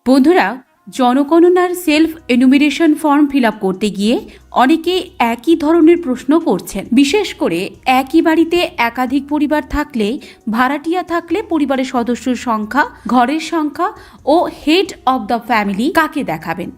বন্ধুরা, জনগণনার self এনুমিরেশন form fill up করতে গিয়ে অনেকে একই ধরনের প্রশ্ন করছেন। বিশেষ করে একই বাড়িতে একাধিক পরিবার থাকলে, ভাড়াটিয়া থাকলে পরিবারের সদস্যর সংখ্যা, ঘরের সংখ্যা ও হেড অব দ্য ফ্যামিলি কাকে দেখাবেন,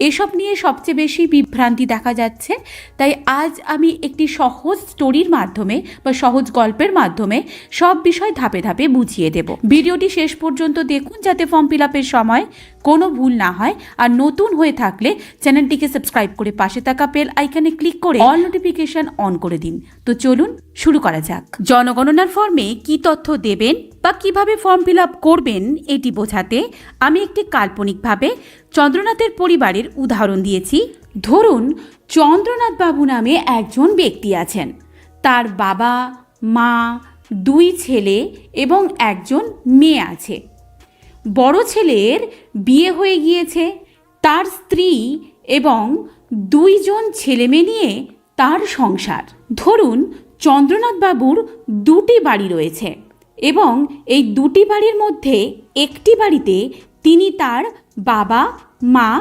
এসব নিয়ে সবচেয়ে বেশি বিভ্রান্তি দেখা যাচ্ছে। তাই আজ আমি একটি সহজ স্টোরির মাধ্যমে বা সহজ গল্পের মাধ্যমে সব বিষয় ধাপে ধাপে বুঝিয়ে দেব। ভিডিওটি শেষ পর্যন্ত দেখুন যাতে ফর্ম ফিল আপের সময় কোনো ভুল না হয়। আর নতুন হয়ে থাকলে চ্যানেলটিকে সাবস্ক্রাইব করে পাশে থাকা বেল আইকনে ক্লিক করে অল নোটিফিকেশন অন করে দিন। তো চলুন শুরু করা যাক। জনগণনার ফর্মে কি তথ্য দেবেন বা কিভাবে ফর্ম ফিল আপ করবেন এটি বোঝাতে আমি একটি কাল্পনিকভাবে চন্দ্রনাথের পরিবারের উদাহরণ দিয়েছি। ধরুন, চন্দ্রনাথ বাবু নামে একজন ব্যক্তি আছেন। তার বাবা, মা, 2 ছেলে এবং একজন মেয়ে আছে। বড় ছেলের বিয়ে হয়ে গিয়েছে, তার স্ত্রী এবং 2 জন ছেলেমেয়ে নিয়ে তার সংসার। ধরুন, চন্দ্রনাথ বাবুর 2টি বাড়ি রয়েছে এবং এই 2টি বাড়ির মধ্যে একটি বাড়িতে তিনি তার বাবা, মা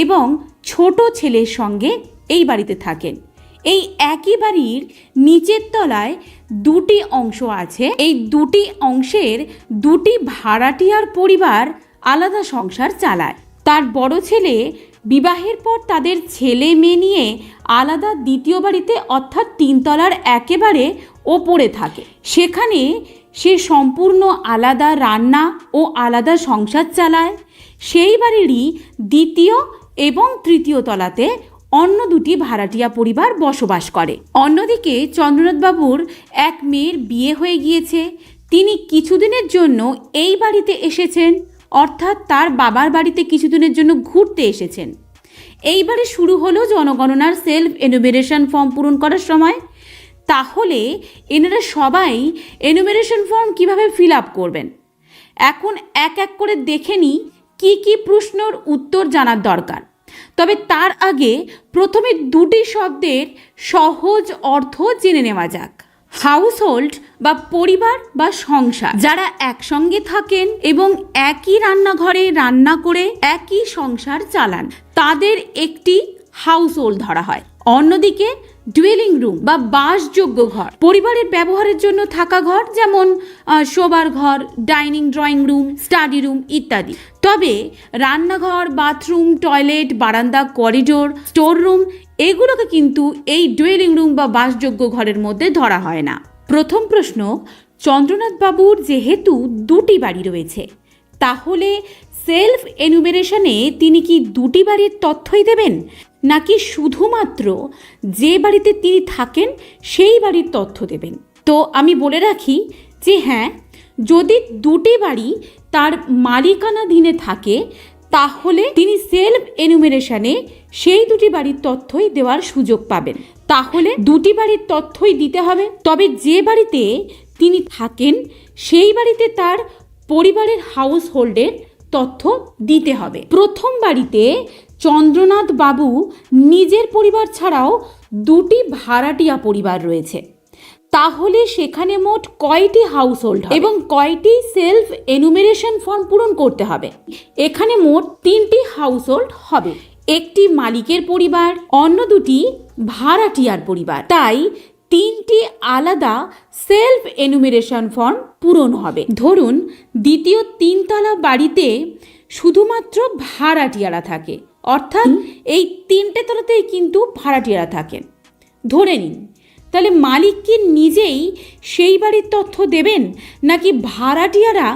এবং ছোট ছেলের সঙ্গে এই বাড়িতে থাকেন। এই একই বাড়ির নিচের তলায় 2টি অংশ আছে। এই 2টি অংশের 2টি ভাড়াটিয়ার পরিবার আলাদা সংসার চালায়। তার বড় ছেলে বিবাহের পর তাদের ছেলে মেয়ে নিয়ে আলাদা দ্বিতীয় বাড়িতে অর্থাৎ 3 তলার একেবারে ওপরে থাকে। সেখানে সে সম্পূর্ণ আলাদা রান্না ও আলাদা সংসার চালায়। সেই বাড়িরই দ্বিতীয় এবং তৃতীয় তলাতে অন্য 2টি ভাড়াটিয়া পরিবার বসবাস করে। অন্যদিকে চন্দ্রনাথ বাবুর এক মেয়ের বিয়ে হয়ে গিয়েছে। তিনি কিছুদিনের জন্য এই বাড়িতে এসেছেন, অর্থাৎ তার বাবার বাড়িতে কিছুদিনের জন্য ঘুরতে এসেছেন। এইবারে শুরু হলো জনগণনার সেলফ এনুমেরেশন ফর্ম পূরণ করার সময়। তাহলে এনারা সবাই এনুমেরেশন ফর্ম কিভাবে ফিল আপ করবেন, এখন এক এক করে দেখে নিই কী কী প্রশ্নের উত্তর জানার দরকার। তবে তার আগে প্রথমে 2টি শব্দের সহজ অর্থ জেনে নেওয়া যাক। হাউসহোল্ড বা পরিবার বা সংসার, যারা একসঙ্গে থাকেন এবং একই রান্নাঘরে রান্না করে একই সংসার চালান, তাদের একটি হাউসহোল্ড ধরা হয়। অন্যদিকে ডুয়েলিং রুম বা বাসযোগ্য ঘর, পরিবারের ব্যবহারের জন্য থাকা ঘর, যেমন শোবার ঘর, dining, drawing room, study room ইত্যাদি। তবে রান্নাঘর, বাথরুম, টয়লেট, বারান্দা, করিডোর, স্টোর রুম এগুলোকে কিন্তু এই ডুয়েলিং রুম বা বাসযোগ্য ঘরের মধ্যে ধরা হয় না। প্রথম প্রশ্ন, চন্দ্রনাথ বাবুর যেহেতু 2টি বাড়ি রয়েছে, তাহলে সেলফ এনুমেরেশনে তিনি কি 2টি বাড়ির তথ্যই দেবেন, নাকি শুধুমাত্র যে বাড়িতে তিনি থাকেন সেই বাড়ির তথ্য দেবেন? তো আমি বলে রাখি যে হ্যাঁ, যদি 2টি বাড়ি তার মালিকানাধীনে থাকে তাহলে তিনি সেলফ এনুমেরেশনে সেই 2টি বাড়ির তথ্যই দেওয়ার সুযোগ পাবেন। তাহলে 2টি বাড়ির তথ্যই দিতে হবে। তবে যে বাড়িতে তিনি থাকেন সেই বাড়িতে তার পরিবারের হাউস হোল্ডের তথ্য দিতে হবে। প্রথম বাড়িতে চন্দ্রনাথ বাবু নিজের পরিবার ছাড়াও 2টি ভাড়াটিয়া পরিবার রয়েছে। তাহলে সেখানে মোট কয়টি হাউস হোল্ড এবং কয়টি সেলফ এনুমেরেশন ফর্ম পূরণ করতে হবে? এখানে মোট 3টি হাউস হোল্ড হবে। একটি মালিকের পরিবার, অন্য 2টি ভাড়াটিয়ার পরিবার। তাই 3টি আলাদা সেলফ এনুমেরেশন ফর্ম পূরণ হবে। ধরুন, দ্বিতীয় 3 তলা বাড়িতে শুধুমাত্র ভাড়াটিয়ারা থাকে, অর্থাৎ এই 3টে তলাতেই কিন্তু ভাড়াটিয়ারা থাকেন ধরে নিন। তাহলে মালিক কি নিজেই সেই বাড়ির তথ্য দেবেন, নাকি ভাড়াটিয়ারা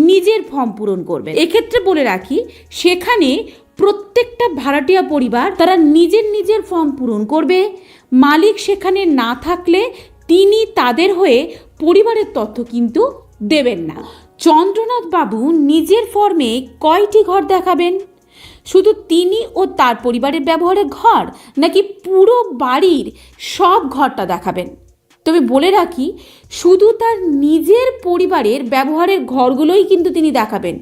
নিজের ফর্ম পূরণ করবেন? এক্ষেত্রে বলে রাখি, সেখানে প্রত্যেকটা ভাড়াটিয়া পরিবার তারা নিজের নিজের ফর্ম পূরণ করবে। মালিক সেখানে না থাকলে তিনি তাদের হয়ে পরিবারের তথ্য কিন্তু দেবেন না। চন্দ্রনাথ বাবু নিজের ফর্মে কয়টি ঘর দেখাবেন? শুধু তিনি ও তার পরিবারের ব্যবহারের ঘর, নাকি পুরো বাড়ির সব ঘরটা দেখাবেন? তবে বলে রাখি, শুধু তার নিজের পরিবারের ব্যবহারের ঘরগুলোই কিন্তু তিনি দেখাবেন।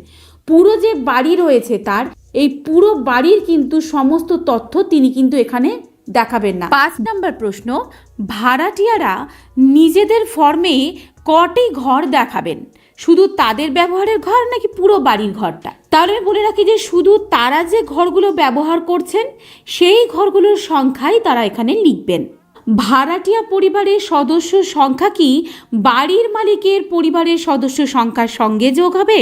পুরো যে বাড়ি রয়েছে তার, এই পুরো বাড়ির কিন্তু সমস্ত তথ্য তিনি কিন্তু এখানে দেখাবেন না। 5 নম্বর প্রশ্ন, ভাড়াটিয়ারা নিজেদের ফর্মে কটি ঘর দেখাবেন? শুধু তাদের ব্যবহারের ঘর, নাকি পুরো বাড়ির ঘরটা? তাহলে আমি বলে রাখি যে শুধু তারা যে ঘরগুলো ব্যবহার করছেন সেই ঘরগুলোর সংখ্যাই তারা এখানে লিখবেন। ভাড়াটিয়া পরিবারের সদস্য সংখ্যা কি বাড়ির মালিকের পরিবারের সদস্য সংখ্যার সঙ্গে যোগ হবে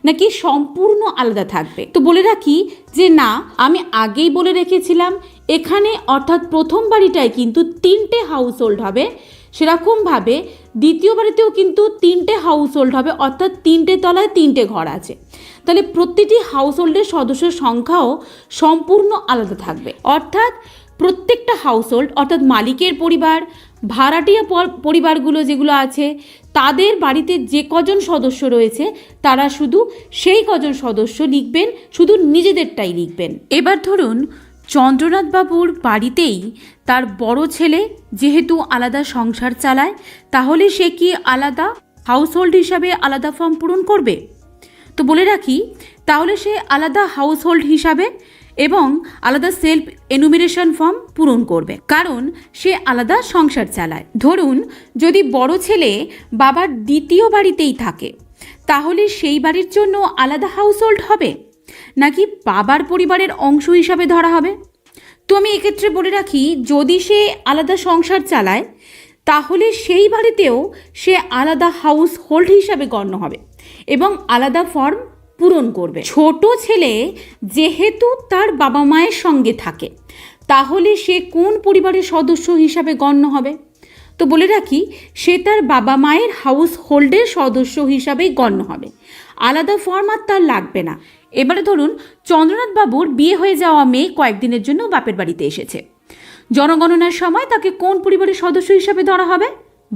নাকি সম্পূর্ণ আলাদা থাকবে? তো বলে রাখি যে না, আমি আগেই বলে রেখেছিলাম এখানে অর্থাৎ প্রথম বাড়িটায় কিন্তু 3টে হাউস হোল্ড হবে, সেরকমভাবে দ্বিতীয় বাড়িতেও কিন্তু 3টে হাউস হোল্ড হবে, অর্থাৎ 3টে তলায় 3টে ঘর আছে। তাহলে প্রতিটি হাউস হোল্ডের সদস্যের সংখ্যাও সম্পূর্ণ আলাদা থাকবে, অর্থাৎ প্রত্যেকটা হাউস হোল্ড অর্থাৎ মালিকের পরিবার, ভাড়াটিয়া পরিবারগুলো যেগুলো আছে তাদের বাড়িতে যে কজন সদস্য রয়েছে তারা শুধু সেই কজন সদস্য লিখবেন, শুধু নিজেদেরটাই লিখবেন। এবার ধরুন চন্দ্রনাথ বাবুর বাড়িতেই তার বড় ছেলে যেহেতু আলাদা সংসার চালায়, তাহলে সে কি আলাদা হাউস হোল্ড হিসাবে আলাদা ফর্ম পূরণ করবে? তো বলে রাখি তাহলে সে আলাদা হাউস হোল্ড হিসাবে এবং আলাদা সেলফ এনুমিরেশন ফর্ম পূরণ করবে, কারণ সে আলাদা সংসার চালায়। ধরুন যদি বড় ছেলে বাবার দ্বিতীয় বাড়িতেই থাকে, তাহলে সেই বাড়ির জন্য আলাদা হাউস হোল্ড হবে নাকি বাবার পরিবারের অংশ হিসাবে ধরা হবে? তো আমি এক্ষেত্রে বলে রাখি যদি সে আলাদা সংসার চালায় তাহলে সেই বাড়িতেও সে আলাদা হাউস হোল্ড হিসাবে গণ্য হবে এবং আলাদা ফর্ম পূরণ করবে। ছোট ছেলে যেহেতু তার বাবা মায়ের সঙ্গে থাকে, তাহলে সে কোন পরিবারের সদস্য হিসাবে গণ্য হবে? তো বলে রাখি সে তার বাবা মায়ের হাউস হোল্ডের সদস্য হিসাবেই গণ্য হবে, আলাদা ফর্ম আর তার লাগবে না। এবারে ধরুন চন্দ্রনাথ বাবুর বিয়ে হয়ে যাওয়া মেয়ে কয়েকদিনের জন্য বাপের বাড়িতে এসেছে, জনগণনার সময় তাকে কোন পরিবারের সদস্য হিসাবে ধরা হবে?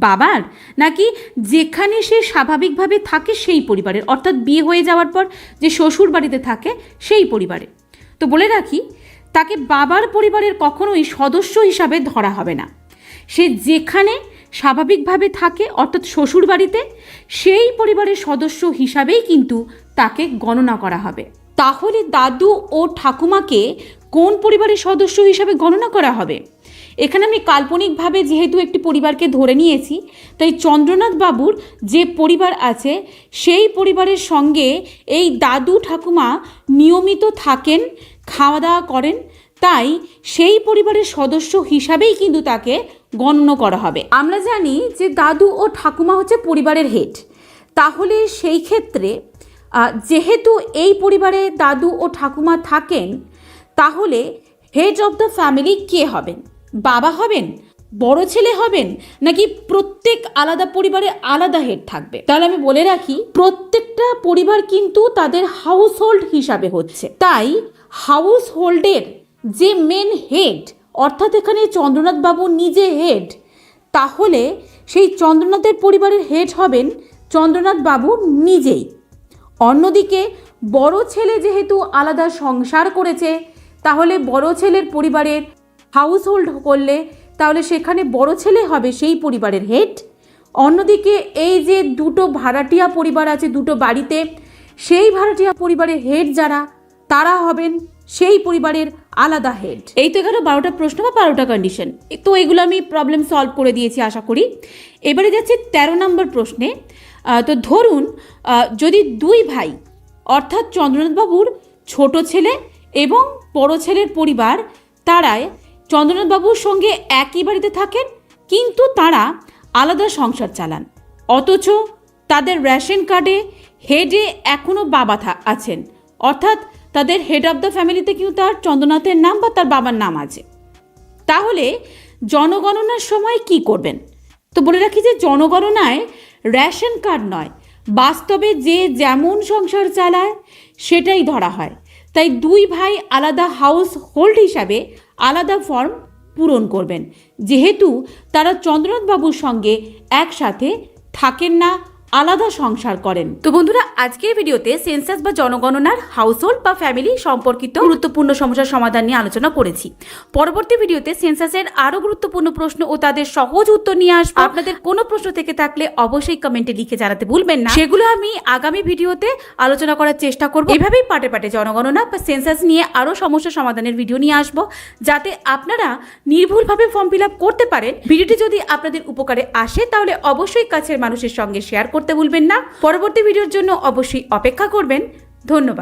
বাবার নাকি যেখানে সে স্বাভাবিকভাবে থাকে সেই পরিবারের, অর্থাৎ বিয়ে হয়ে যাওয়ার পর যে শ্বশুর বাড়িতে থাকে সেই পরিবারে? তো বলে রাখি তাকে বাবার পরিবারের কখনোই সদস্য হিসাবে ধরা হবে না, সে যেখানে স্বাভাবিকভাবে থাকে অর্থাৎ শ্বশুর বাড়িতে সেই পরিবারের সদস্য হিসাবেই কিন্তু তাকে গণনা করা হবে। তাহলে দাদু ও ঠাকুমাকে কোন পরিবারের সদস্য হিসাবে গণনা করা হবে? এখানে আমি কাল্পনিকভাবে যেহেতু একটি পরিবারকে ধরে নিয়েছি, তাই চন্দ্রনাথ বাবুর যে পরিবার আছে সেই পরিবারের সঙ্গে এই দাদু ঠাকুমা নিয়মিত থাকেন, খাওয়া দাওয়া করেন, তাই সেই পরিবারের সদস্য হিসাবেই কিন্তু তাকে গণ্য করা হবে। আমরা জানি যে দাদু ও ঠাকুমা হচ্ছে পরিবারের হেড, তাহলে সেই ক্ষেত্রে যেহেতু এই পরিবারে দাদু ও ঠাকুমা থাকেন, তাহলে হেড অফ দ্য ফ্যামিলি কে হবেন? বাবা হবেন, বড় ছেলে হবেন, নাকি প্রত্যেক আলাদা পরিবারে আলাদা হেড থাকবে? তাহলে আমি বলে রাখি প্রত্যেকটা পরিবার কিন্তু তাদের হাউস হোল্ড হিসাবে হচ্ছে, তাই হাউস হোল্ডের যে মেন হেড অর্থাৎ এখানে চন্দ্রনাথ বাবু নিজে হেড, তাহলে সেই চন্দ্রনাথের পরিবারের হেড হবেন চন্দ্রনাথ বাবু নিজেই। অন্যদিকে বড় ছেলে যেহেতু আলাদা সংসার করেছে, তাহলে বড় ছেলের পরিবারের হাউস হোল্ড করলে তাহলে সেখানে বড় ছেলে হবে সেই পরিবারের হেড। অন্যদিকে এই যে দুটো ভাড়াটিয়া পরিবার আছে দুটো বাড়িতে, সেই ভাড়াটিয়া পরিবারের হেড যারা তারা হবেন সেই পরিবারের আলাদা হেড। এই তো গেল 12টা প্রশ্ন বা 12টা কন্ডিশন। তো এগুলো আমি প্রবলেম সলভ করে দিয়েছি আশা করি। এবারে যাচ্ছি 13 নম্বর প্রশ্নে। তো ধরুন যদি দুই ভাই অর্থাৎ চন্দ্রনাথ বাবুর ছোট ছেলে এবং বড় ছেলের পরিবার তারাই চন্দ্রনাথ বাবুর সঙ্গে একই বাড়িতে থাকেন, কিন্তু তারা আলাদা সংসার চালান, অথচ তাদের রেশন কার্ডে হেডে এখনও বাবা আছেন, অর্থাৎ তাদের হেড অফ দ্য ফ্যামিলিতে কিন্তু তার চন্দ্রনাথের নাম বা তার বাবার নাম আছে। তাহলে জনগণনার সময় কি করবেন? তো বলে রাখি যে জনগণনায় রেশন কার্ড নয়, বাস্তবে যে যেমন সংসার চালায় সেটাই ধরা হয়। তাই দুই ভাই আলাদা হাউস হোল্ড হিসাবে আলাদা ফর্ম পূরণ করবেন, যেহেতু তারা চন্দ্রনাথ বাবুর সঙ্গে একসাথে থাকেন না, আলাদা সংসার করেন। তো বন্ধুরা, আজকের ভিডিওতে সেন্সাস বা জনগণনার হাউসহোল্ড বা ফ্যামিলি সম্পর্কিত গুরুত্বপূর্ণ সমস্যার সমাধান নিয়ে আলোচনা করেছি। পরবর্তী ভিডিওতে সেন্সাসের আরো গুরুত্বপূর্ণ প্রশ্ন ও তাদের সহজ উত্তর নিয়ে আসবো। আপনাদের কোনো প্রশ্ন থেকে থাকলে অবশ্যই কমেন্টে লিখে জানাতে ভুলবেন না, সেগুলো আমি আগামী ভিডিওতে আলোচনা করার চেষ্টা করব। এভাবেই পাটে পাটে জনগণনা বা সেন্সাস নিয়ে আরো সমস্যা সমাধানের ভিডিও নিয়ে আসবো, যাতে আপনারা নির্ভুলভাবে ফর্ম ফিল আপ করতে পারেন। ভিডিওটি যদি আপনাদের উপকারে আসে তাহলে অবশ্যই কাছের মানুষের সঙ্গে শেয়ার করতে ভুলবেন না। পরবর্তী ভিডিওর জন্য অবশ্যই অপেক্ষা করবেন। ধন্যবাদ।